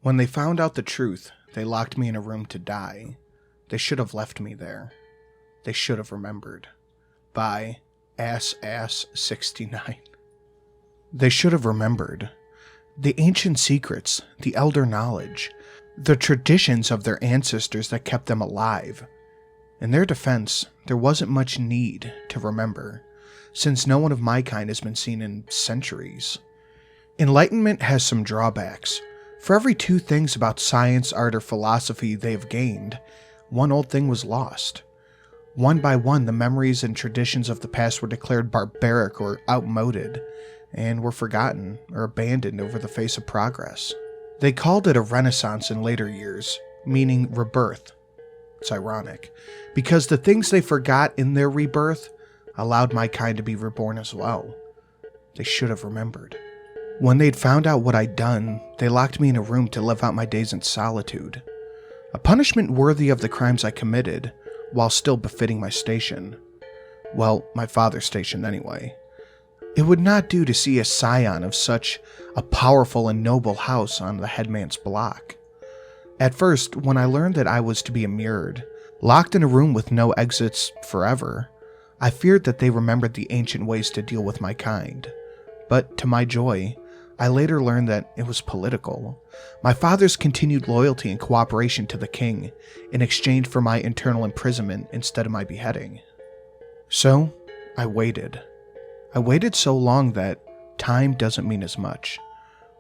When they found out the truth, they locked me in a room to die. They should have left me there. They should have remembered. By Ass69. They should have remembered. The ancient secrets, the elder knowledge, the traditions of their ancestors that kept them alive. In their defense, there wasn't much need to remember, since no one of my kind has been seen in centuries. Enlightenment has some drawbacks. For every two things about science, art, or philosophy they have gained, one old thing was lost. One by one, the memories and traditions of the past were declared barbaric or outmoded, and were forgotten or abandoned over the face of progress. They called it a renaissance in later years, meaning rebirth. It's ironic, because the things they forgot in their rebirth allowed my kind to be reborn as well. They should have remembered. When they'd found out what I'd done, they locked me in a room to live out my days in solitude. A punishment worthy of the crimes I committed, while still befitting my station. Well, my father's station anyway. It would not do to see a scion of such a powerful and noble house on the headman's block. At first, when I learned that I was to be immured, locked in a room with no exits forever, I feared that they remembered the ancient ways to deal with my kind. But to my joy, I later learned that it was political. My father's continued loyalty and cooperation to the king in exchange for my internal imprisonment instead of my beheading. So, I waited. I waited so long that time doesn't mean as much.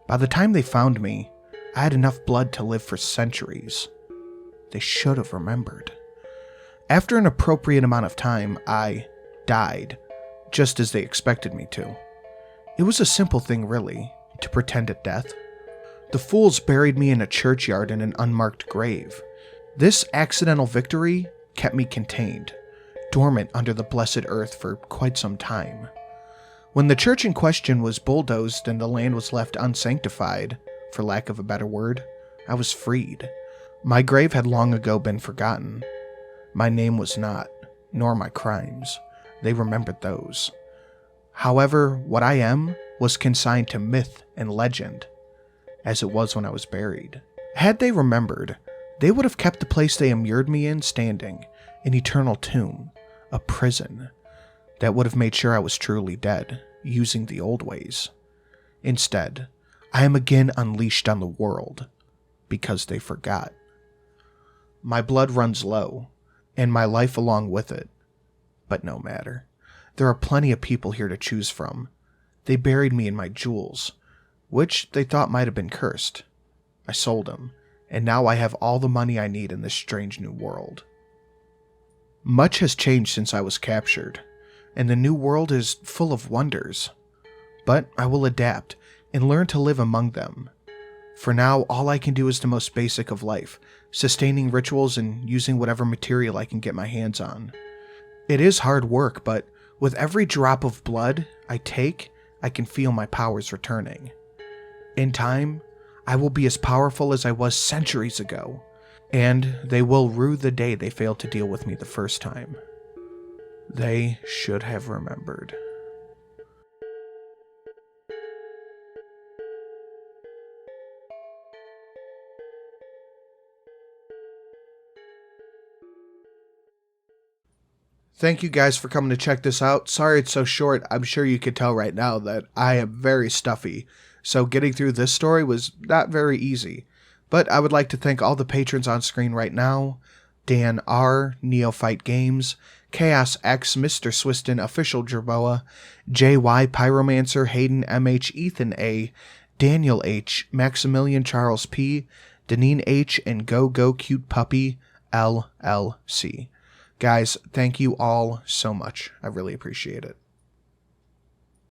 By the time they found me, I had enough blood to live for centuries. They should have remembered. After an appropriate amount of time, I died, just as they expected me to. It was a simple thing, really, to pretend at death. The fools buried me in a churchyard in an unmarked grave. This accidental victory kept me contained, dormant under the blessed earth for quite some time. When the church in question was bulldozed and the land was left unsanctified, for lack of a better word, I was freed. My grave had long ago been forgotten. My name was not, nor my crimes. They remembered those. However, what I am was consigned to myth and legend, as it was when I was buried. Had they remembered, they would have kept the place they immured me in standing, an eternal tomb, a prison, that would have made sure I was truly dead, using the old ways. Instead, I am again unleashed on the world, because they forgot. My blood runs low, and my life along with it. But no matter. There are plenty of people here to choose from. They buried me in my jewels, which they thought might have been cursed. I sold them, and now I have all the money I need in this strange new world. Much has changed since I was captured, and the new world is full of wonders. But I will adapt and learn to live among them. For now, all I can do is the most basic of life, sustaining rituals and using whatever material I can get my hands on. It is hard work, but with every drop of blood I take, I can feel my powers returning. In time, I will be as powerful as I was centuries ago, and they will rue the day they failed to deal with me the first time. They should have remembered. Thank you guys for coming to check this out. Sorry it's so short. I'm sure you could tell right now that I am very stuffy, so getting through this story was not very easy. But I would like to thank all the patrons on screen right now: Dan R., Neophyte Games, Chaos X, Mr. Swiston, Official Jerboa, JY, Pyromancer, Hayden MH, Ethan A., Daniel H., Maximilian Charles P., Deneen H., and Go Cute Puppy LLC. Guys, thank you all so much. I really appreciate it.